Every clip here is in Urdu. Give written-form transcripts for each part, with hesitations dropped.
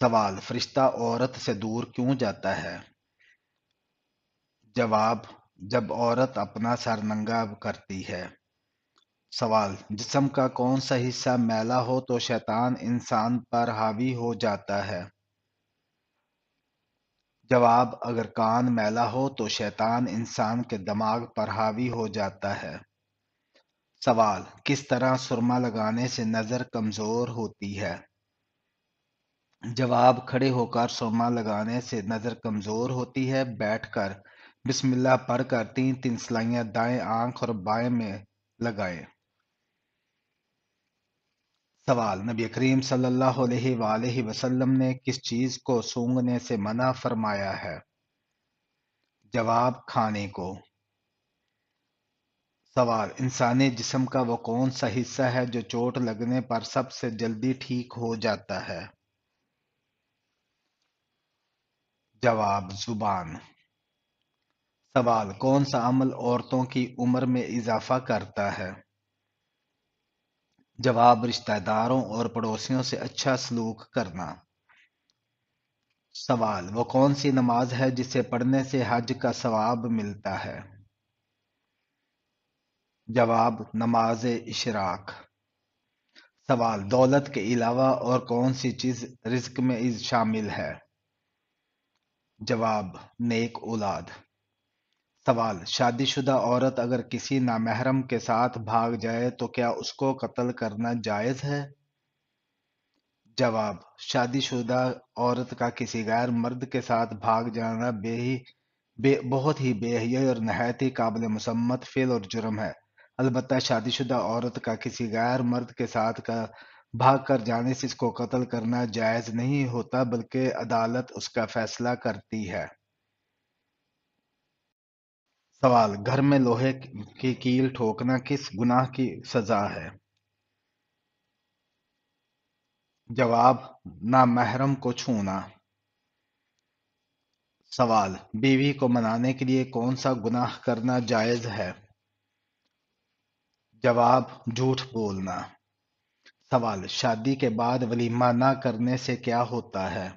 سوال: فرشتہ عورت سے دور کیوں جاتا ہے؟ جواب: جب عورت اپنا سر ننگا کرتی ہے۔ سوال: جسم کا کون سا حصہ میلا ہو تو شیطان انسان پر حاوی ہو جاتا ہے؟ جواب: اگر کان میلا ہو تو شیطان انسان کے دماغ پر حاوی ہو جاتا ہے۔ سوال: کس طرح سرما لگانے سے نظر کمزور ہوتی ہے؟ جواب: کھڑے ہو کر سرما لگانے سے نظر کمزور ہوتی ہے۔ بیٹھ کر بسم اللہ پڑھ کر 3 سلائیاں دائیں آنکھ اور بائیں میں لگائیں۔ سوال: نبی کریم صلی اللہ علیہ وآلہ وسلم نے کس چیز کو سونگھنے سے منع فرمایا ہے؟ جواب: کھانے کو۔ سوال: انسانی جسم کا وہ کون سا حصہ ہے جو چوٹ لگنے پر سب سے جلدی ٹھیک ہو جاتا ہے؟ جواب: زبان۔ سوال: کون سا عمل عورتوں کی عمر میں اضافہ کرتا ہے؟ جواب: رشتہ داروں اور پڑوسیوں سے اچھا سلوک کرنا۔ سوال: وہ کون سی نماز ہے جسے پڑھنے سے حج کا ثواب ملتا ہے؟ جواب: نماز اشراق۔ سوال: دولت کے علاوہ اور کون سی چیز رزق میں شامل ہے؟ جواب: نیک اولاد۔ سوال: شادی شدہ عورت اگر کسی نامحرم کے ساتھ بھاگ جائے تو کیا اس کو قتل کرنا جائز ہے؟ جواب: شادی شدہ عورت کا کسی غیر مرد کے ساتھ بھاگ جانا بہت ہی بے حیائی اور نہایت ہی قابل مذمت فعل اور جرم ہے۔ البتہ شادی شدہ عورت کا کسی غیر مرد کے ساتھ بھاگ کر جانے سے اس کو قتل کرنا جائز نہیں ہوتا، بلکہ عدالت اس کا فیصلہ کرتی ہے۔ سوال: گھر میں لوہے کی کیل ٹھوکنا کس گناہ کی سزا ہے؟ جواب: نامحرم کو چھونا۔ سوال: بیوی کو منانے کے لیے کون سا گناہ کرنا جائز ہے؟ جواب: جھوٹ بولنا۔ سوال: شادی کے بعد ولیمہ نہ کرنے سے کیا ہوتا ہے؟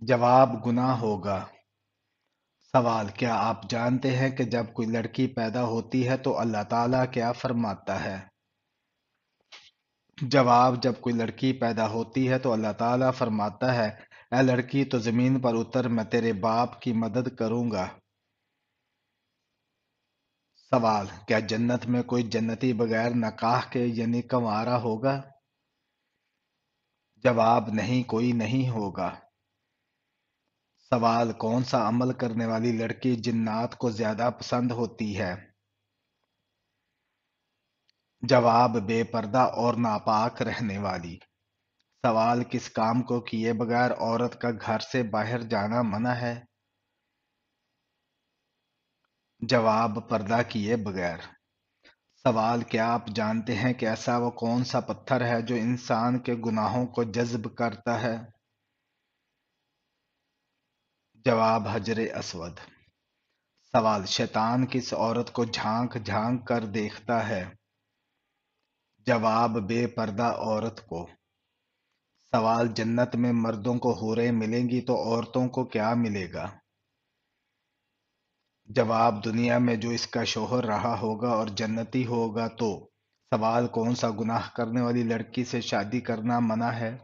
جواب: گناہ ہوگا۔ سوال: کیا آپ جانتے ہیں کہ جب کوئی لڑکی پیدا ہوتی ہے تو اللہ تعالیٰ کیا فرماتا ہے؟ جواب: جب کوئی لڑکی پیدا ہوتی ہے تو اللہ تعالیٰ فرماتا ہے، اے لڑکی تو زمین پر اتر، میں تیرے باپ کی مدد کروں گا۔ سوال: کیا جنت میں کوئی جنتی بغیر نکاح کے یعنی کنوارا ہوگا؟ جواب: نہیں، کوئی نہیں ہوگا۔ سوال: کون سا عمل کرنے والی لڑکی جنات کو زیادہ پسند ہوتی ہے؟ جواب: بے پردہ اور ناپاک رہنے والی۔ سوال: کس کام کو کیے بغیر عورت کا گھر سے باہر جانا منع ہے؟ جواب: پردہ کیے بغیر۔ سوال: کیا آپ جانتے ہیں کہ ایسا وہ کون سا پتھر ہے جو انسان کے گناہوں کو جذب کرتا ہے؟ جواب: حجر اسود۔ سوال: شیطان کس عورت کو جھانک جھانک کر دیکھتا ہے؟ جواب: بے پردہ عورت کو۔ سوال: جنت میں مردوں کو حوریں ملیں گی تو عورتوں کو کیا ملے گا؟ جواب: دنیا میں جو اس کا شوہر رہا ہوگا اور جنتی ہوگا تو۔ سوال: کون سا گناہ کرنے والی لڑکی سے شادی کرنا منع ہے؟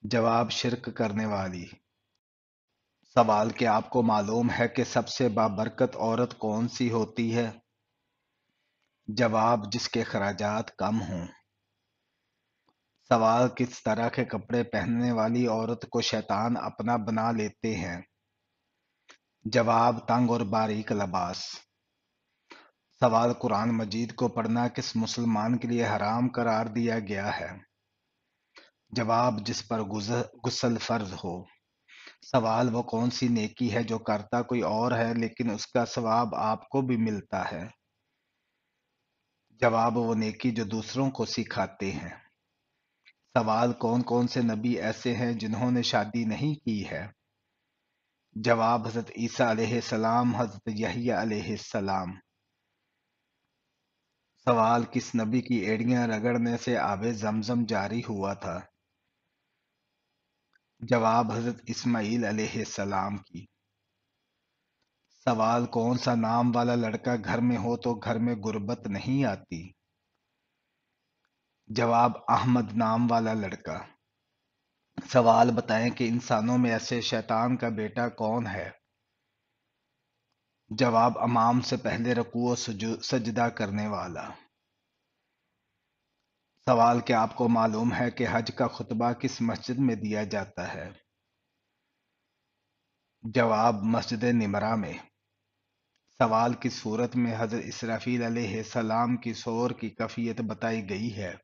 جواب: شرک کرنے والی۔ سوال: کیا آپ کو معلوم ہے کہ سب سے بابرکت عورت کون سی ہوتی ہے؟ جواب: جس کے اخراجات کم ہوں۔ سوال: کس طرح کے کپڑے پہننے والی عورت کو شیطان اپنا بنا لیتے ہیں؟ جواب: تنگ اور باریک لباس۔ سوال: قرآن مجید کو پڑھنا کس مسلمان کے لیے حرام قرار دیا گیا ہے؟ جواب: جس پر غسل فرض ہو۔ سوال: وہ کون سی نیکی ہے جو کرتا کوئی اور ہے لیکن اس کا ثواب آپ کو بھی ملتا ہے؟ جواب: وہ نیکی جو دوسروں کو سکھاتے ہیں۔ سوال: کون کون سے نبی ایسے ہیں جنہوں نے شادی نہیں کی ہے؟ جواب: حضرت عیسیٰ علیہ السلام، حضرت یحییٰ علیہ السلام۔ سوال: کس نبی کی ایڑیاں رگڑنے سے آب زمزم جاری ہوا تھا؟ جواب حضرت اسماعیل علیہ السلام کی. سوال کون سا نام والا لڑکا گھر میں ہو تو گھر میں غربت نہیں آتی؟ جواب احمد نام والا لڑکا. سوال بتائیں کہ انسانوں میں ایسے شیطان کا بیٹا کون ہے؟ جواب امام سے پہلے رکوع و سجدہ کرنے والا. سوال کیا آپ کو معلوم ہے کہ حج کا خطبہ کس مسجد میں دیا جاتا ہے؟ جواب مسجد نمرہ میں. سوال کس صورت میں حضرت اسرافیل علیہ السلام کی صور کی کیفیت بتائی گئی ہے؟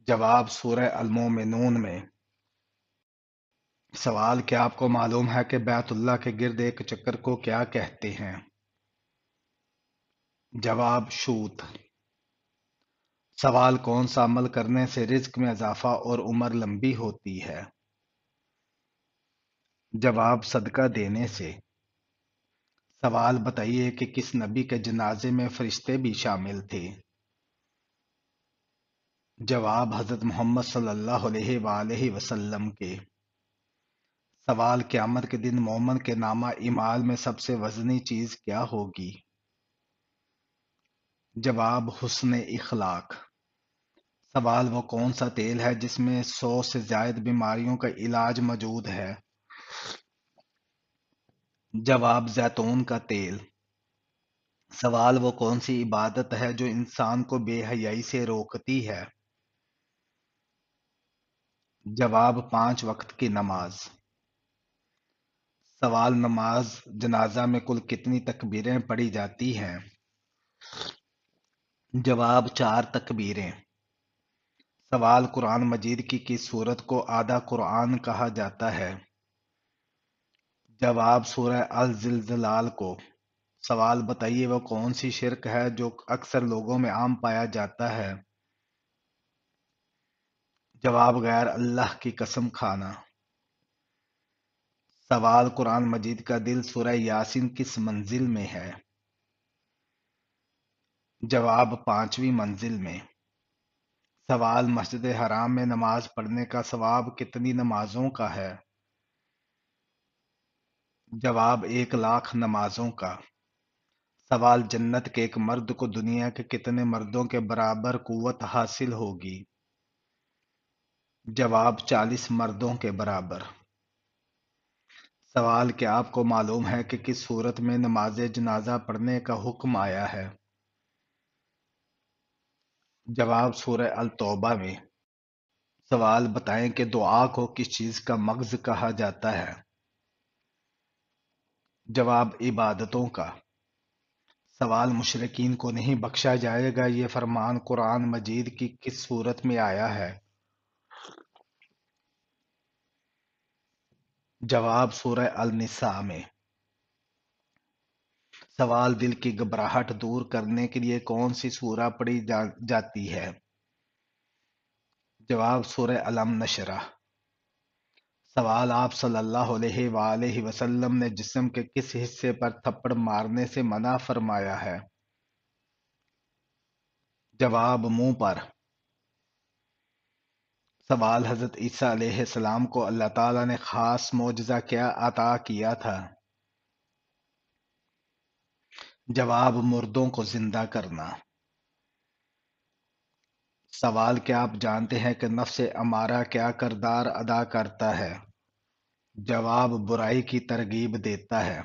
جواب سورہ المومنون میں. سوال کیا آپ کو معلوم ہے کہ بیت اللہ کے گرد ایک چکر کو کیا کہتے ہیں؟ جواب شوت. سوال کون سا عمل کرنے سے رزق میں اضافہ اور عمر لمبی ہوتی ہے؟ جواب صدقہ دینے سے. سوال بتائیے کہ کس نبی کے جنازے میں فرشتے بھی شامل تھے؟ جواب حضرت محمد صلی اللہ علیہ وآلہ وسلم کے. سوال قیامت کے دن مومن کے نامہ اعمال میں سب سے وزنی چیز کیا ہوگی؟ جواب حسن اخلاق. سوال وہ کون سا تیل ہے جس میں 100 سے زائد بیماریوں کا علاج موجود ہے؟ جواب زیتون کا تیل. سوال وہ کون سی عبادت ہے جو انسان کو بے حیائی سے روکتی ہے؟ جواب 5 وقت کی نماز. سوال نماز جنازہ میں کل کتنی تکبیریں پڑھی جاتی ہیں؟ جواب 4 تکبیریں. سوال قرآن مجید کی کس سورت کو آدھا قرآن کہا جاتا ہے؟ جواب سورہ الزلزال کو. سوال بتائیے وہ کون سی شرک ہے جو اکثر لوگوں میں عام پایا جاتا ہے؟ جواب غیر اللہ کی قسم کھانا. سوال قرآن مجید کا دل سورہ یاسین کس منزل میں ہے؟ جواب 5ویں منزل میں. سوال مسجد حرام میں نماز پڑھنے کا ثواب کتنی نمازوں کا ہے؟ جواب 1,00,000 نمازوں کا. سوال جنت کے ایک مرد کو دنیا کے کتنے مردوں کے برابر قوت حاصل ہوگی؟ جواب 40 مردوں کے برابر. سوال کیا آپ کو معلوم ہے کہ کس صورت میں نماز جنازہ پڑھنے کا حکم آیا ہے؟ جواب سورہ التوبہ میں. سوال بتائیں کہ دعا کو کس چیز کا مغز کہا جاتا ہے؟ جواب عبادتوں کا. سوال مشرکین کو نہیں بخشا جائے گا یہ فرمان قرآن مجید کی کس صورت میں آیا ہے؟ جواب سورہ النساء میں. سوال دل کی گھبراہٹ دور کرنے کے لیے کون سی سورہ پڑھی جاتی ہے؟ جواب سورہ الم نشرح. سوال آپ صلی اللہ علیہ وآلہ وسلم نے جسم کے کس حصے پر تھپڑ مارنے سے منع فرمایا ہے؟ جواب منہ پر. سوال حضرت عیسیٰ علیہ السلام کو اللہ تعالیٰ نے خاص معجزہ کیا عطا کیا تھا؟ جواب مردوں کو زندہ کرنا. سوال کیا آپ جانتے ہیں کہ نفس امارہ کیا کردار ادا کرتا ہے؟ جواب برائی کی ترغیب دیتا ہے.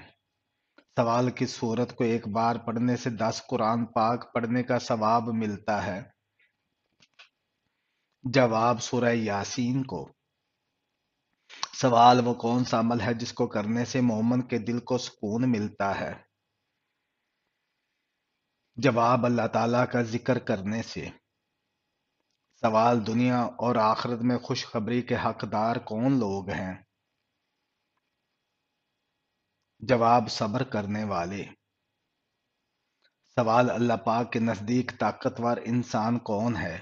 سوال کس سورت کو ایک بار پڑھنے سے 10 قرآن پاک پڑھنے کا ثواب ملتا ہے؟ جواب سورہ یاسین کو. سوال وہ کون سا عمل ہے جس کو کرنے سے مومن کے دل کو سکون ملتا ہے؟ جواب اللہ تعالیٰ کا ذکر کرنے سے. سوال دنیا اور آخرت میں خوشخبری کے حقدار کون لوگ ہیں؟ جواب صبر کرنے والے. سوال اللہ پاک کے نزدیک طاقتور انسان کون ہے؟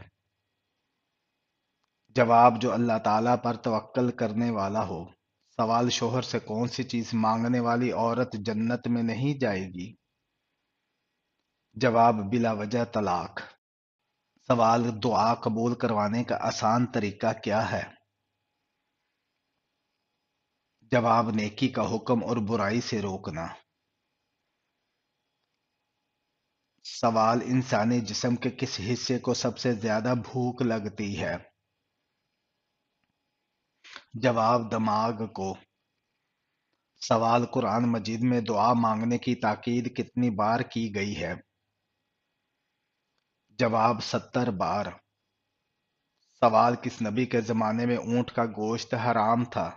جواب جو اللہ تعالیٰ پر توکل کرنے والا ہو. سوال شوہر سے کون سی چیز مانگنے والی عورت جنت میں نہیں جائے گی؟ جواب بلا وجہ طلاق. سوال: دعا قبول کروانے کا آسان طریقہ کیا ہے؟ جواب: نیکی کا حکم اور برائی سے روکنا۔ سوال: انسانی جسم کے کس حصے کو سب سے زیادہ بھوک لگتی ہے؟ جواب: دماغ کو۔ سوال: قرآن مجید میں دعا مانگنے کی تاکید کتنی بار کی گئی ہے؟ جواب: 70 بار۔ سوال: کس نبی کے زمانے میں اونٹ کا گوشت حرام تھا؟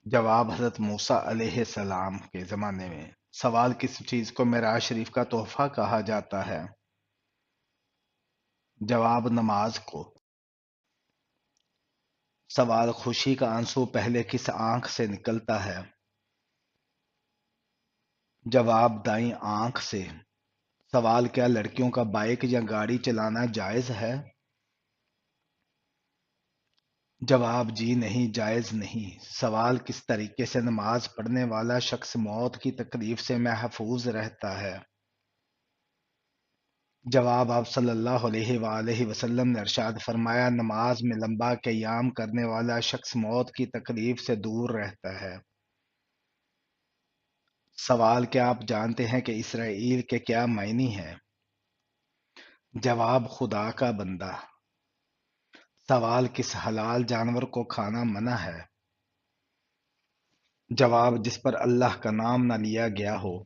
جواب: حضرت موسیٰ علیہ السلام کے زمانے میں۔ سوال: کس چیز کو معراج شریف کا تحفہ کہا جاتا ہے؟ جواب: نماز کو۔ سوال: خوشی کا آنسو پہلے کس آنکھ سے نکلتا ہے؟ جواب: دائیں آنکھ سے۔ سوال: کیا لڑکیوں کا بائیک یا گاڑی چلانا جائز ہے؟ جواب: جی نہیں، جائز نہیں۔ سوال: کس طریقے سے نماز پڑھنے والا شخص موت کی تکلیف سے محفوظ رہتا ہے؟ جواب: آپ صلی اللہ علیہ وآلہ وسلم نے ارشاد فرمایا، نماز میں لمبا قیام کرنے والا شخص موت کی تکلیف سے دور رہتا ہے۔ سوال: کیا آپ جانتے ہیں کہ اسرائیل کے کیا معنی ہیں؟ جواب: خدا کا بندہ۔ سوال: کس حلال جانور کو کھانا منع ہے؟ جواب: جس پر اللہ کا نام نہ لیا گیا ہو۔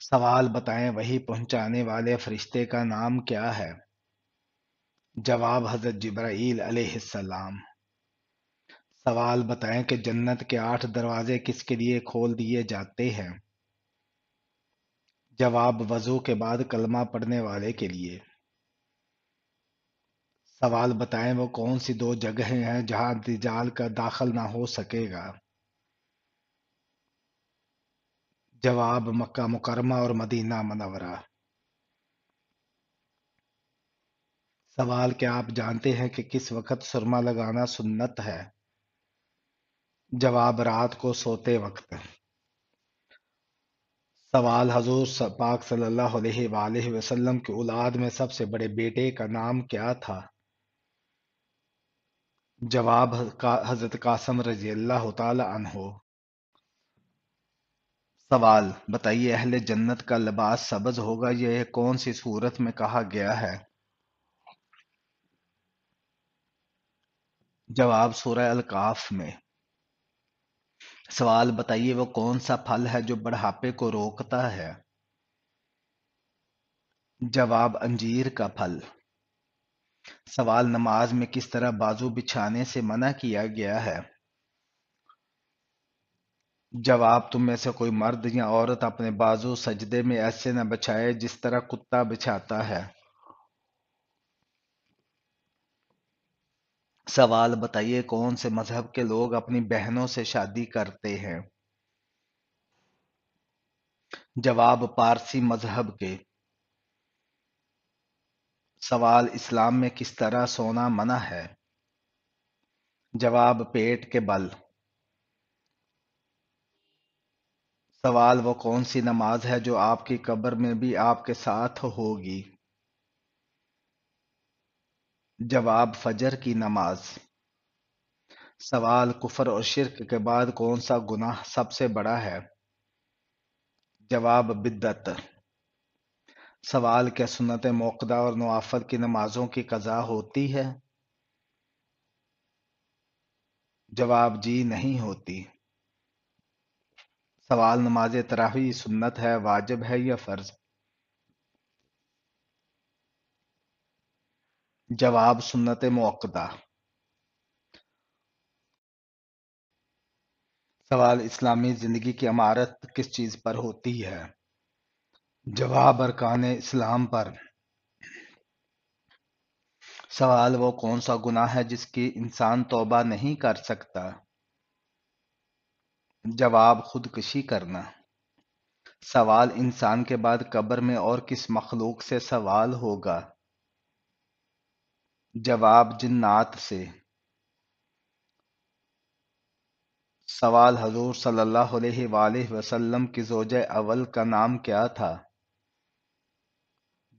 سوال: بتائیں وحی پہنچانے والے فرشتے کا نام کیا ہے؟ جواب: حضرت جبرائیل علیہ السلام۔ سوال: بتائیں کہ جنت کے 8 دروازے کس کے لیے کھول دیے جاتے ہیں؟ جواب: وضو کے بعد کلمہ پڑھنے والے کے لیے۔ سوال: بتائیں وہ کون سی 2 جگہیں ہیں جہاں دجال کا داخل نہ ہو سکے گا؟ جواب: مکہ مکرمہ اور مدینہ منورہ۔ سوال: کیا آپ جانتے ہیں کہ کس وقت سرما لگانا سنت ہے؟ جواب: رات کو سوتے وقت۔ سوال: حضور پاک صلی اللہ علیہ وآلہ وسلم کی اولاد میں سب سے بڑے بیٹے کا نام کیا تھا؟ جواب: حضرت قاسم رضی اللہ تعالی عنہ۔ سوال: بتائیے اہل جنت کا لباس سبز ہوگا، یہ کون سی صورت میں کہا گیا ہے؟ جواب: سورہ الکاف میں۔ سوال: بتائیے وہ کون سا پھل ہے جو بڑھاپے کو روکتا ہے؟ جواب: انجیر کا پھل۔ سوال: نماز میں کس طرح بازو بچھانے سے منع کیا گیا ہے؟ جواب: تم میں سے کوئی مرد یا عورت اپنے بازو سجدے میں ایسے نہ بچھائے جس طرح کتا بچھاتا ہے۔ سوال: بتائیے کون سے مذہب کے لوگ اپنی بہنوں سے شادی کرتے ہیں؟ جواب: پارسی مذہب کے۔ سوال: اسلام میں کس طرح سونا منع ہے؟ جواب: پیٹ کے بل۔ سوال: وہ کون سی نماز ہے جو آپ کی قبر میں بھی آپ کے ساتھ ہوگی؟ جواب: فجر کی نماز۔ سوال: کفر اور شرک کے بعد کون سا گناہ سب سے بڑا ہے؟ جواب: بدعت۔ سوال: کیا سنت موقدہ اور نوافل کی نمازوں کی قضا ہوتی ہے؟ جواب: جی نہیں ہوتی۔ سوال: نماز تراویح سنت ہے، واجب ہے یا فرض؟ جواب: سنت موقدہ۔ سوال: اسلامی زندگی کی عمارت کس چیز پر ہوتی ہے؟ جواب: ارکان اسلام پر۔ سوال: وہ کون سا گناہ ہے جس کی انسان توبہ نہیں کر سکتا؟ جواب: خودکشی کرنا۔ سوال: انسان کے بعد قبر میں اور کس مخلوق سے سوال ہوگا؟ جواب: جنات سے۔ سوال: حضور صلی اللہ علیہ وآلہ وسلم کی زوجہ اول کا نام کیا تھا؟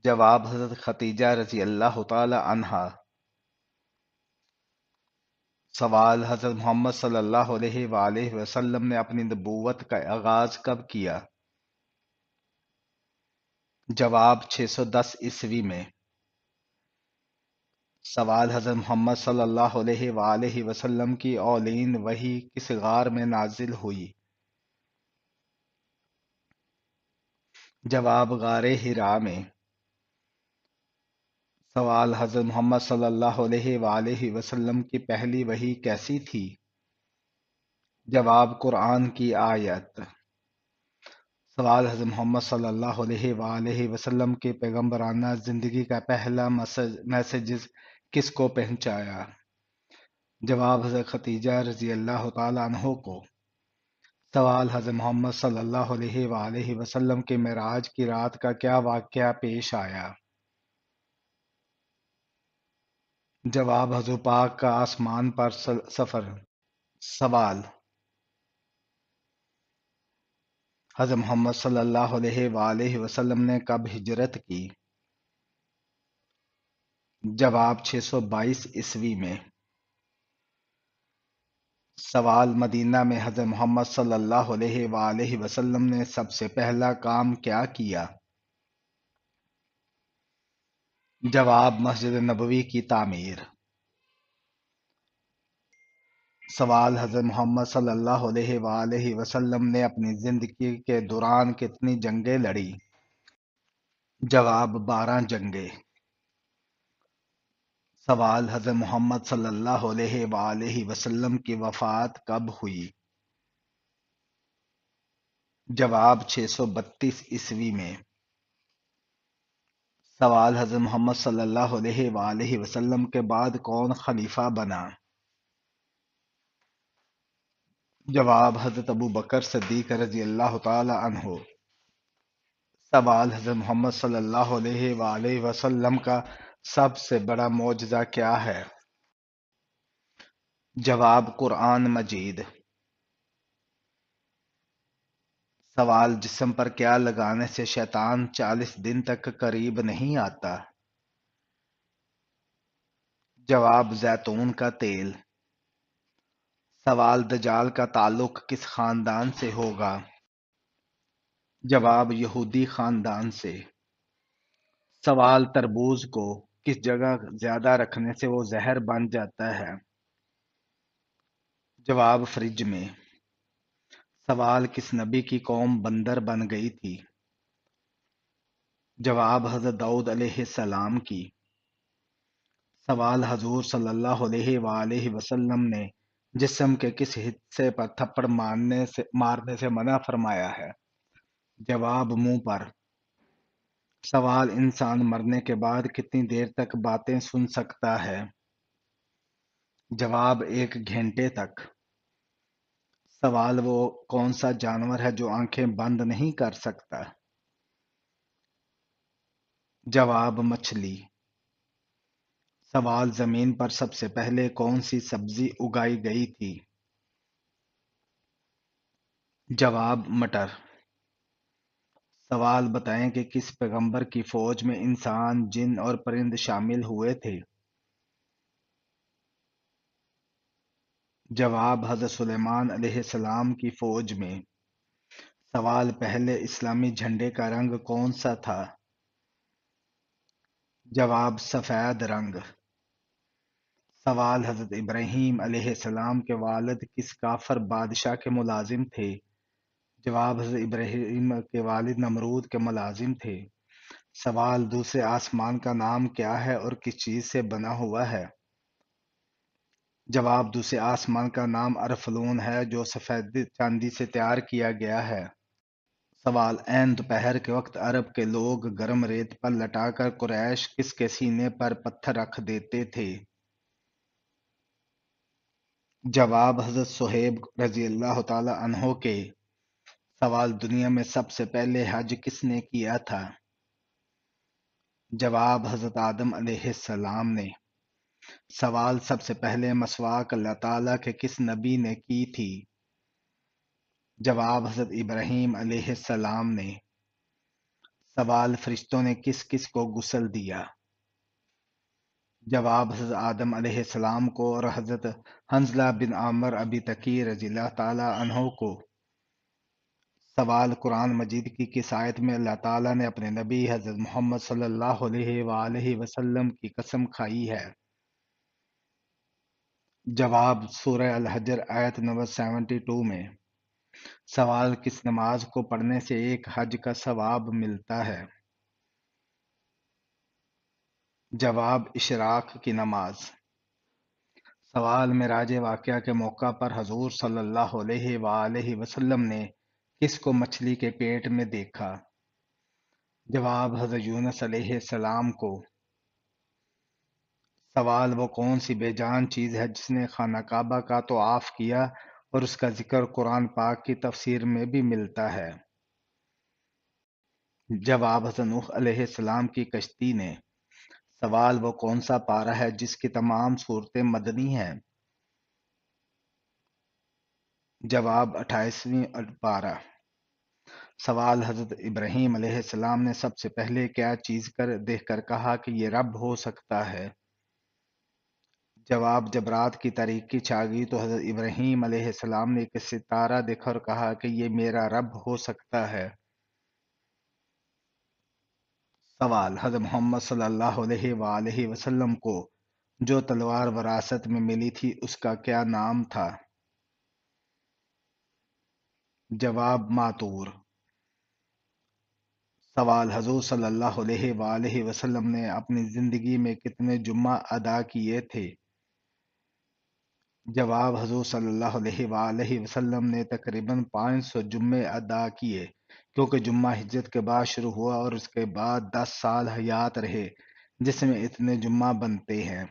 جواب حضرت خدیجہ رضی اللہ تعالی عنہا۔ سوال حضرت محمد صلی اللہ علیہ وآلہ وسلم نے اپنی نبوت کا آغاز کب کیا؟ جواب 610 ء میں۔ سوال حضرت محمد صلی اللہ علیہ وآلہ وسلم کی اولین وحی کس غار میں نازل ہوئی؟ جواب غار حرا میں۔ سوال حضرت محمد صلی اللہ علیہ وآلہ وسلم کی پہلی وحی کیسی تھی؟ جواب قرآن کی آیت۔ سوال حضرت محمد صلی اللہ علیہ وآلہ وسلم کی پیغمبرانہ زندگی کا پہلا میسیجز کس کو پہنچایا؟ جواب حضرت خدیجہ رضی اللہ تعالیٰ عنہ کو۔ سوال حضرت محمد صلی اللہ علیہ وآلہ وسلم کے معراج کی رات کا کیا واقعہ پیش آیا؟ جواب حضور پاک کا آسمان پر سفر۔ سوال حضرت محمد صلی اللہ علیہ وآلہ وسلم نے کب ہجرت کی؟ جواب 622 میں۔ سوال مدینہ میں حضرت محمد صلی اللہ علیہ وآلہ وسلم نے سب سے پہلا کام کیا کیا؟ جواب مسجد نبوی کی تعمیر۔ سوال حضرت محمد صلی اللہ علیہ وآلہ وسلم نے اپنی زندگی کے دوران کتنی جنگیں لڑی؟ جواب 12 جنگیں۔ سوال حضرت محمد صلی اللہ علیہ وآلہ وسلم کی وفات کب ہوئی؟ جواب 632 میں۔ سوال حضرت محمد صلی اللہ علیہ وآلہ وسلم کے بعد کون خلیفہ بنا؟ جواب حضرت ابو بکر صدیق رضی اللہ تعالی عنہ۔ سوال حضرت محمد صلی اللہ علیہ وآلہ وسلم کا سب سے بڑا معجزہ کیا ہے؟ جواب قرآن مجید۔ سوال جسم پر کیا لگانے سے شیطان 40 دن تک قریب نہیں آتا؟ جواب زیتون کا تیل۔ سوال دجال کا تعلق کس خاندان سے ہوگا؟ جواب یہودی خاندان سے۔ سوال تربوز کو کس جگہ زیادہ رکھنے سے وہ زہر بن جاتا ہے؟ جواب فریج میں۔ سوال کس نبی کی قوم بندر بن گئی تھی؟ جواب حضرت داؤد علیہ السلام کی۔ سوال حضور صلی اللہ علیہ وآلہ وسلم نے جسم کے کس حصے پر تھپڑ مارنے سے منع فرمایا ہے؟ جواب منہ پر۔ سوال انسان مرنے کے بعد کتنی دیر تک باتیں سن سکتا ہے؟ جواب 1 گھنٹے تک۔ سوال وہ کون سا جانور ہے جو آنکھیں بند نہیں کر سکتا؟ جواب مچھلی۔ سوال زمین پر سب سے پہلے کون سی سبزی اگائی گئی تھی؟ جواب مٹر۔ سوال بتائیں کہ کس پیغمبر کی فوج میں انسان، جن اور پرند شامل ہوئے تھے؟ جواب حضرت سلیمان علیہ السلام کی فوج میں۔ سوال پہلے اسلامی جھنڈے کا رنگ کون سا تھا؟ جواب سفید رنگ۔ سوال حضرت ابراہیم علیہ السلام کے والد کس کافر بادشاہ کے ملازم تھے؟ جواب حضرت ابراہیم کے والد نمرود کے ملازم تھے۔ سوال دوسرے آسمان کا نام کیا ہے اور کس چیز سے بنا ہوا ہے؟ جواب دوسرے آسمان کا نام ارفلون ہے جو سفید چاندی سے تیار کیا گیا ہے۔ سوال عین دوپہر کے وقت عرب کے لوگ گرم ریت پر لٹا کر قریش کس کے سینے پر پتھر رکھ دیتے تھے؟ جواب حضرت صہیب رضی اللہ تعالی عنہ کے۔ سوال دنیا میں سب سے پہلے حج کس نے کیا تھا؟ جواب حضرت آدم علیہ السلام نے۔ سوال سب سے پہلے مسواک اللہ تعالیٰ کے کس نبی نے کی تھی؟ جواب حضرت ابراہیم علیہ السلام نے۔ سوال: فرشتوں نے کس کس کو غسل دیا؟ جواب: حضرت آدم علیہ السلام کو اور حضرت حنظلہ بن عامر ابی تقی رضی اللہ تعالی عنہ کو۔ سوال: قرآن مجید کی کس آیت میں اللہ تعالیٰ نے اپنے نبی حضرت محمد صلی اللہ علیہ وآلہ وسلم کی قسم کھائی ہے؟ جواب: سورہ الحجر آیت نمبر 72 میں۔ سوال: کس نماز کو پڑھنے سے ایک حج کا ثواب ملتا ہے؟ جواب: اشراق کی نماز۔ سوال: معراج واقعہ کے موقع پر حضور صلی اللہ علیہ وآلہ وسلم نے کس کو مچھلی کے پیٹ میں دیکھا؟ جواب: حضرت یونس علیہ السلام کو۔ سوال: وہ کون سی بے جان چیز ہے جس نے خانہ کعبہ کا طواف کیا اور اس کا ذکر قرآن پاک کی تفسیر میں بھی ملتا ہے؟ جواب: حضرت نوح علیہ السلام کی کشتی نے۔ سوال: وہ کون سا پارہ ہے جس کی تمام صورتیں مدنی ہیں؟ جواب: 28ویں پارہ۔ سوال: حضرت ابراہیم علیہ السلام نے سب سے پہلے کیا چیز دیکھ کر کہا کہ یہ رب ہو سکتا ہے؟ جواب: جب رات کی تاریکی چھا گئی تو حضرت ابراہیم علیہ السلام نے ایک ستارہ دیکھا اور کہا کہ یہ میرا رب ہو سکتا ہے۔ سوال: حضرت محمد صلی اللہ علیہ وآلہ وسلم کو جو تلوار وراثت میں ملی تھی اس کا کیا نام تھا؟ جواب: ماتور۔ سوال: حضور صلی اللہ علیہ وآلہ وسلم نے اپنی زندگی میں کتنے جمعہ ادا کیے تھے؟ جواب: حضور صلی اللہ علیہ وآلہ وسلم نے تقریباً 500 جمعے ادا کیے، کیونکہ جمعہ ہجرت کے بعد شروع ہوا اور اس کے بعد 10 سال حیات رہے، جس میں اتنے جمعہ بنتے ہیں۔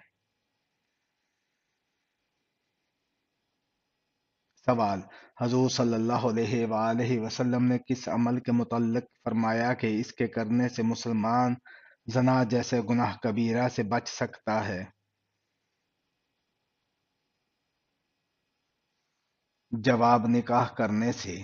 سوال: حضور صلی اللہ علیہ وآلہ وسلم نے کس عمل کے متعلق فرمایا کہ اس کے کرنے سے مسلمان زنا جیسے گناہ کبیرہ سے بچ سکتا ہے؟ جواب: نکاح کرنے سے۔